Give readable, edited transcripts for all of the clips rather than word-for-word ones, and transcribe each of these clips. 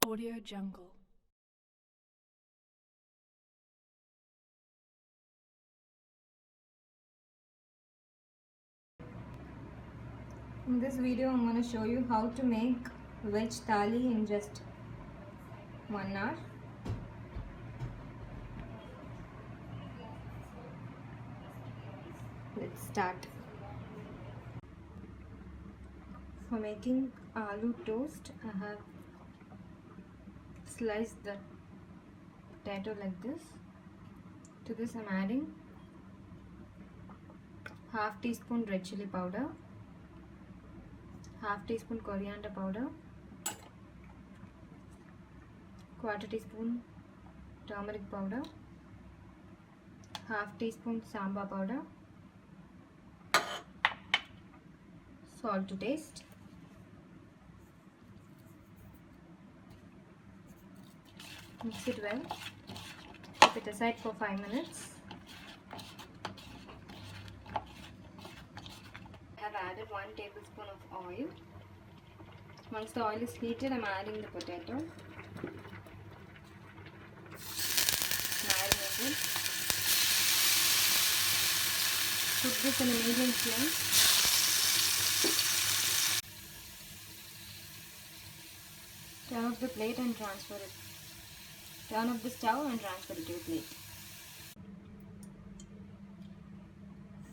Audio Jungle. In this video, I'm going to show you how to make veg thali in just 1 hour. Let's start. For making aloo toast, I have sliced the potato like this. To this, I'm adding half teaspoon red chili powder, half teaspoon coriander powder, quarter teaspoon turmeric powder, half teaspoon sambar powder, salt to taste. Mix it well. Keep it aside for 5 minutes. I have added 1 tablespoon of oil. Once the oil is heated, I am adding the potato. Marinate it. Cook this in a medium flame. Turn off the plate and transfer it. Turn off the stove and transfer it to a plate.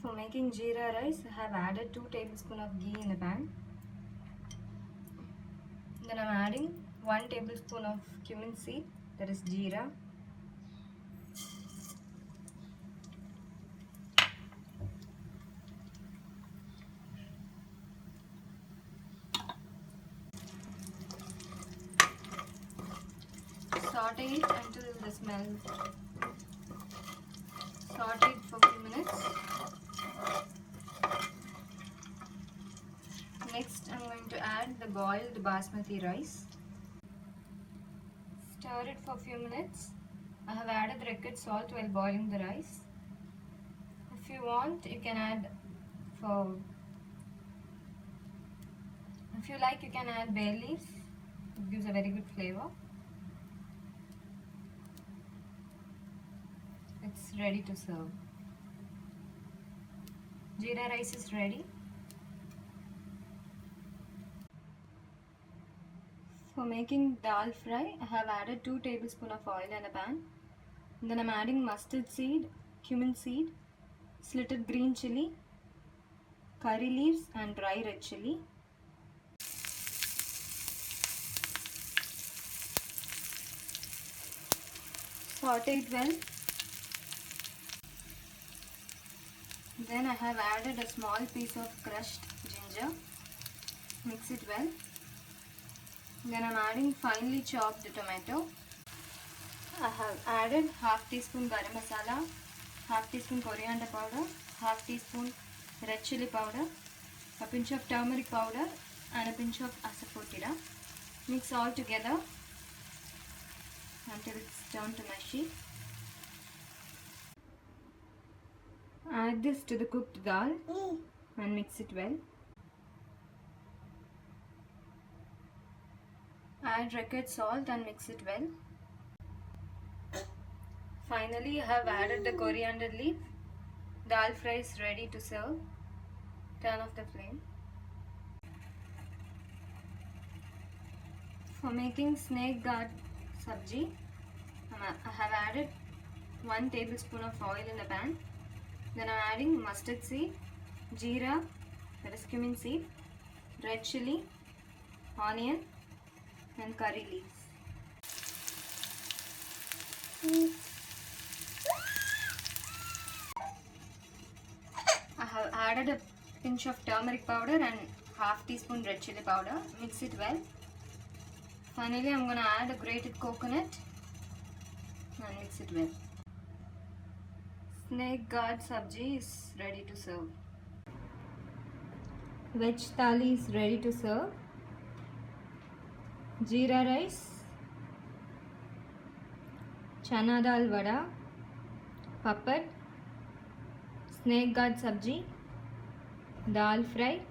For making jeera rice, I have added 2 tablespoons of ghee in a pan. Then I am adding 1 tablespoon of cumin seed, that is jeera. Saute it until the smell. Saute it for a few minutes. Next, I'm going to add the boiled basmati rice. Stir it for a few minutes. I have added record salt while boiling the rice. If you want, you can add if you like, you can add bay leaves. It gives a very good flavor. It's ready to serve. Jeera rice is ready. For making dal fry, I have added 2 tablespoons of oil in a pan. Then I'm adding mustard seed, cumin seed, slitted green chili, curry leaves and dry red chili. Saute it well. Then I have added a small piece of crushed ginger. Mix it well. Then I am adding finely chopped tomato. I have added half teaspoon garam masala, half teaspoon coriander powder, half teaspoon red chili powder, a pinch of turmeric powder and a pinch of asafoetida. Mix all together until it's turned to mushy. Add this to the cooked dal and mix it well. Add record salt and mix it well. Finally, I have added the coriander leaf. Dal fry is ready to serve. Turn off the flame. For making snake gourd sabji, I have added 1 tablespoon of oil in the pan. Then I am adding mustard seed, jeera, that is cumin seed, red chili, onion and curry leaves. I have added a pinch of turmeric powder and half teaspoon red chili powder. Mix it well. Finally, I'm going to add a grated coconut and mix it well. Snake gourd sabji is ready to serve. Veg thali is ready to serve. Jeera rice, chana dal vada, papad, snake gourd sabji, dal fry,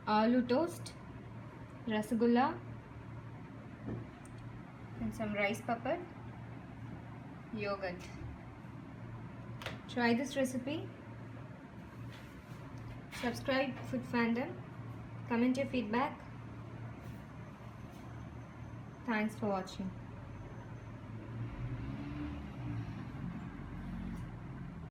aloo toast, rasgulla, and some rice pappad, yogurt. Try this recipe. Subscribe Food Fandom. Comment your feedback. Thanks for watching.